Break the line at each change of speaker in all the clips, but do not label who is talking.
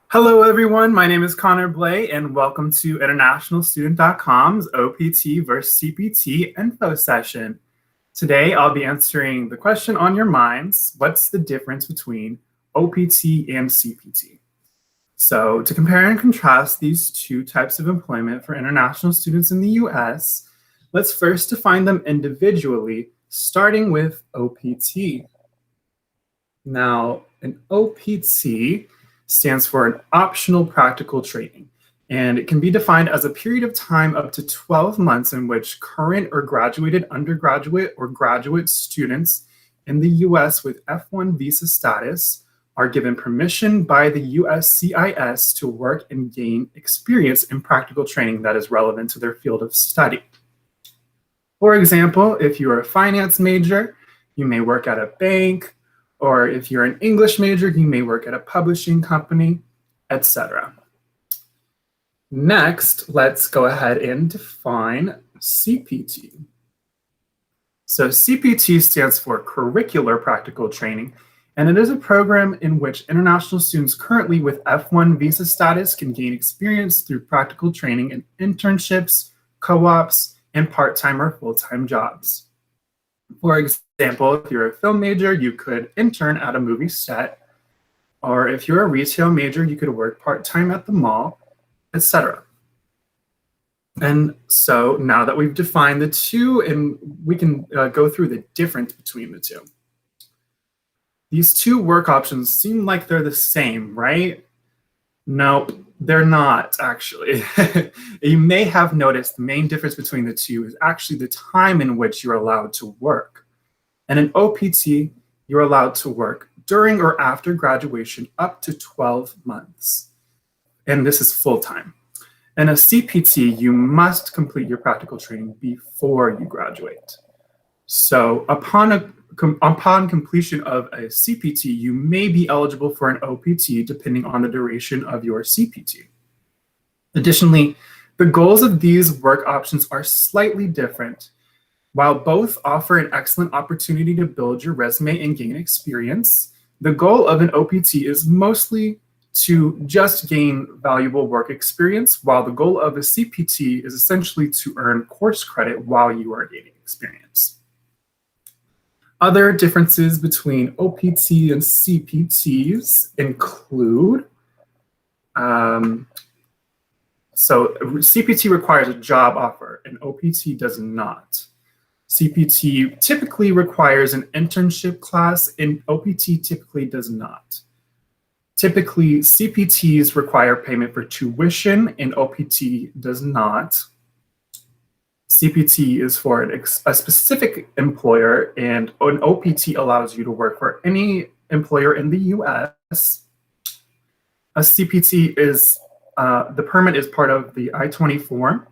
Hello, everyone. My name is Connor Blay, and welcome to InternationalStudent.com's OPT versus CPT info session. Today, I'll be answering the question on your minds: what's the difference between OPT and CPT? So, to compare and contrast these two types of employment for international students in the US, let's first define them individually, starting with OPT. Now, an OPT stands for an optional practical training, and it can be defined as a period of time up to 12 months in which current or graduated undergraduate or graduate students in the US with F1 visa status are given permission by the USCIS to work and gain experience in practical training that is relevant to their field of study. For example, if you're a finance major, you may work at a bank, or if you're an English major, you may work at a publishing company, etc. Next, let's go ahead and define CPT. So CPT stands for Curricular Practical Training, and it is a program in which international students currently with F1 visa status can gain experience through practical training in internships, co-ops, and part-time or full-time jobs. For example, if you're a film major, you could intern at a movie set, or if you're a retail major, you could work part-time at the mall, etc. And so now that we've defined the two, and we can go through the difference between the two. These two work options seem like they're the same, right? Nope, they're not actually. You may have noticed the main difference between the two is actually the time in which you're allowed to work. And in OPT, you're allowed to work during or after graduation up to 12 months. And this is full-time. In a CPT, you must complete your practical training before you graduate. So upon completion of a CPT, you may be eligible for an OPT depending on the duration of your CPT. Additionally, the goals of these work options are slightly different. While both offer an excellent opportunity to build your resume and gain experience, the goal of an OPT is mostly to just gain valuable work experience, while the goal of a CPT is essentially to earn course credit while you are gaining experience. Other differences between OPT and CPTs include, so CPT requires a job offer and OPT does not. CPT typically requires an internship class and OPT typically does not. Typically, CPTs require payment for tuition and OPT does not. CPT is for a specific employer, and an OPT allows you to work for any employer in the US. A CPT is, the permit is part of the I-20 form,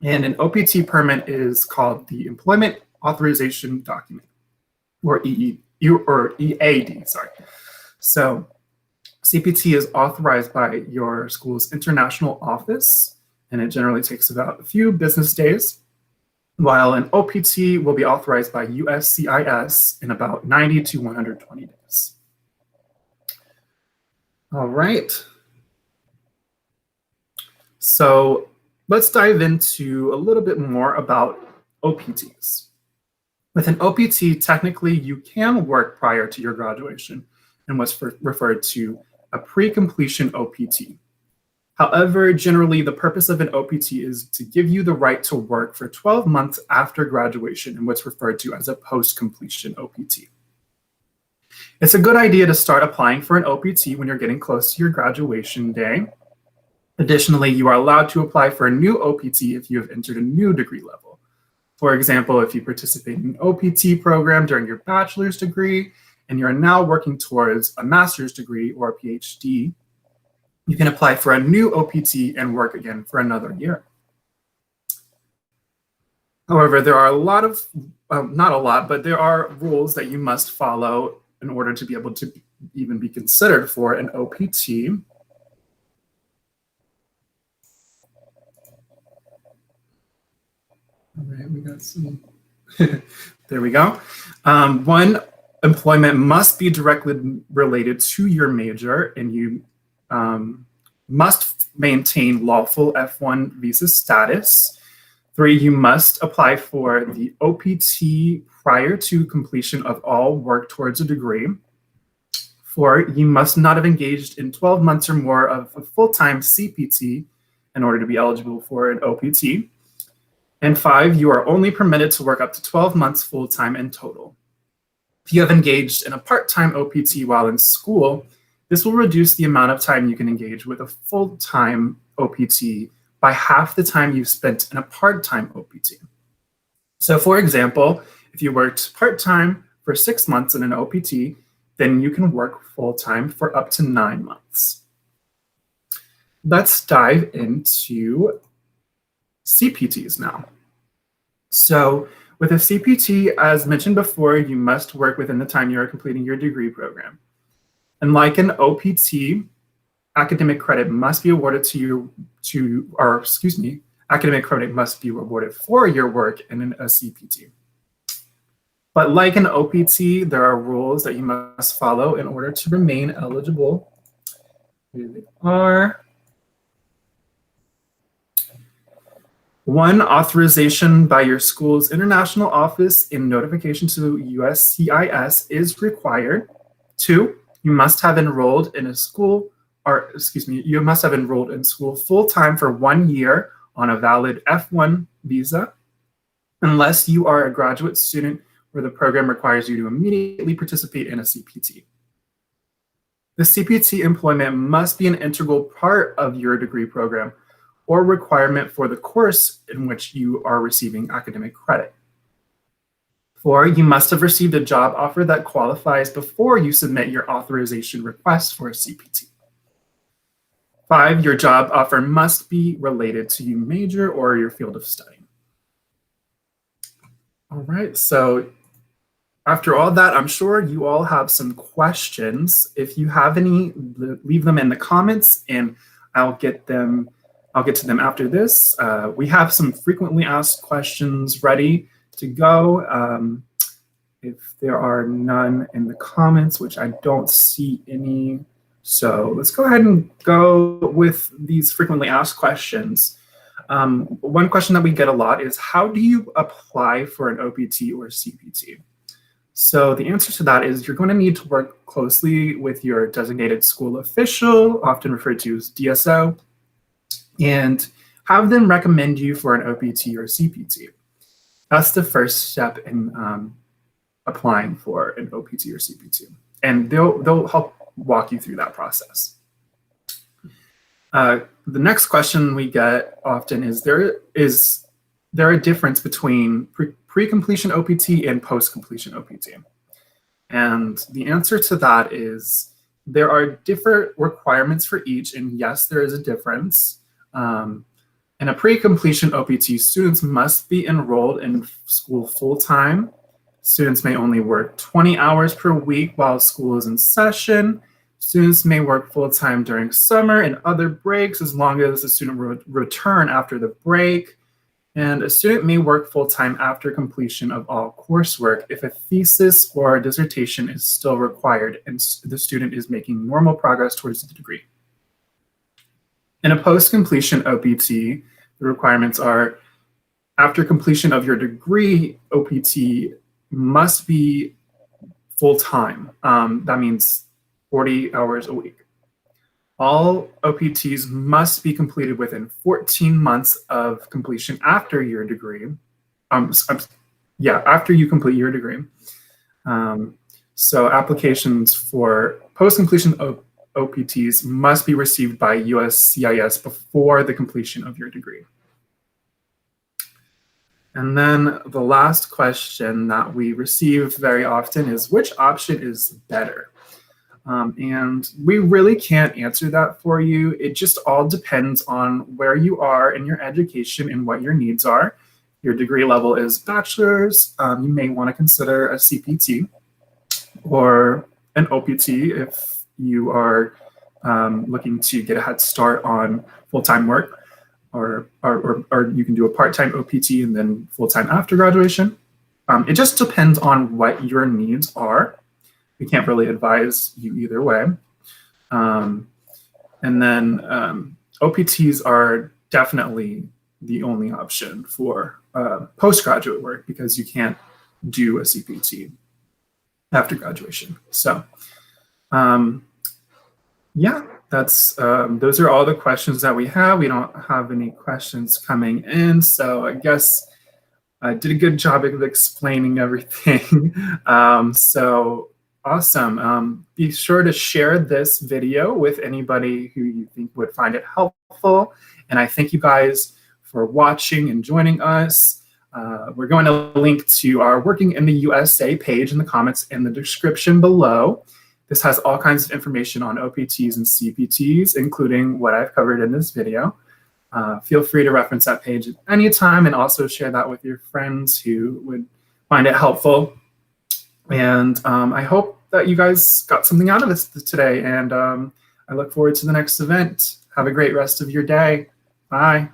and an OPT permit is called the Employment Authorization Document, or EAD, sorry. So CPT is authorized by your school's international office, and it generally takes about a few business days, while an OPT will be authorized by USCIS in about 90 to 120 days. All right. So let's dive into a little bit more about OPTs. With an OPT, technically, you can work prior to your graduation and what's referred to a pre-completion OPT. However, generally, the purpose of an OPT is to give you the right to work for 12 months after graduation in what's referred to as a post-completion OPT. It's a good idea to start applying for an OPT when you're getting close to your graduation day. Additionally, you are allowed to apply for a new OPT if you have entered a new degree level. For example, if you participate in an OPT program during your bachelor's degree and you're now working towards a master's degree or a PhD, you can apply for a new OPT and work again for another year. However, there are a lot of, not a lot, but there are rules that you must follow in order to be able to even be considered for an OPT. All right, we got some, there we go. One, employment must be directly related to your major, and you must maintain lawful F1 visa status. 3, you must apply for the OPT prior to completion of all work towards a degree. 4, you must not have engaged in 12 months or more of a full-time CPT in order to be eligible for an OPT. And 5, you are only permitted to work up to 12 months full-time in total. If you have engaged in a part-time OPT while in school, this will reduce the amount of time you can engage with a full-time OPT by half the time you've spent in a part-time OPT. So for example, if you worked part-time for 6 months in an OPT, then you can work full-time for up to 9 months. Let's dive into CPTs now. So with a CPT, as mentioned before, you must work within the time you are completing your degree program. And like an OPT, academic credit must be awarded academic credit must be awarded for your work in a CPT. But like an OPT, there are rules that you must follow in order to remain eligible. Here they are. 1, authorization by your school's international office in notification to USCIS is required. 2, you must have enrolled in school full-time for 1 year on a valid F1 visa, unless you are a graduate student where the program requires you to immediately participate in a CPT. The CPT employment must be an integral part of your degree program or requirement for the course in which you are receiving academic credit. 4, you must have received a job offer that qualifies before you submit your authorization request for a CPT. 5, your job offer must be related to your major or your field of study. All right, so after all that, I'm sure you all have some questions. If you have any, leave them in the comments and I'll get to them after this. We have some frequently asked questions ready to go. If there are none in the comments, which I don't see any, so let's go ahead and go with these frequently asked questions. One question that we get a lot is, how do you apply for an OPT or CPT? So the answer to that is you're going to need to work closely with your designated school official, often referred to as DSO, and have them recommend you for an OPT or CPT. That's the first step in applying for an OPT or CPT. And they'll help walk you through that process. The next question we get often is there a difference between pre-completion OPT and post-completion OPT? And the answer to that is there are different requirements for each, and yes, there is a difference. In a pre-completion OPT, students must be enrolled in school full-time. Students may only work 20 hours per week while school is in session. Students may work full-time during summer and other breaks as long as the student will return after the break. And a student may work full-time after completion of all coursework if a thesis or a dissertation is still required and the student is making normal progress towards the degree. In a post-completion OPT, the requirements are after completion of your degree, OPT must be full-time. That means 40 hours a week. All OPTs must be completed within 14 months of completion after your degree. After you complete your degree. So applications for post-completion OPTs must be received by USCIS before the completion of your degree. And then the last question that we receive very often is, which option is better? And we really can't answer that for you. It just all depends on where you are in your education and what your needs are. Your degree level is bachelor's. You may want to consider a CPT or an OPT if you are looking to get a head start on full-time work, or you can do a part-time OPT and then full-time after graduation. It just depends on what your needs are. We can't really advise you either way. And And then OPTs are definitely the only option for postgraduate work because you can't do a CPT after graduation. So yeah, that's those are all the questions that we have. We don't have any questions coming in, so I guess I did a good job of explaining everything. So awesome. Be sure to share this video with anybody who you think would find it helpful. And I thank you guys for watching and joining us. We're going to link to our Working in the USA page in the comments in the description below. This has all kinds of information on OPTs and CPTs, including what I've covered in this video. Feel free to reference that page at any time and also share that with your friends who would find it helpful. And I hope that you guys got something out of this today. And I look forward to the next event. Have a great rest of your day. Bye.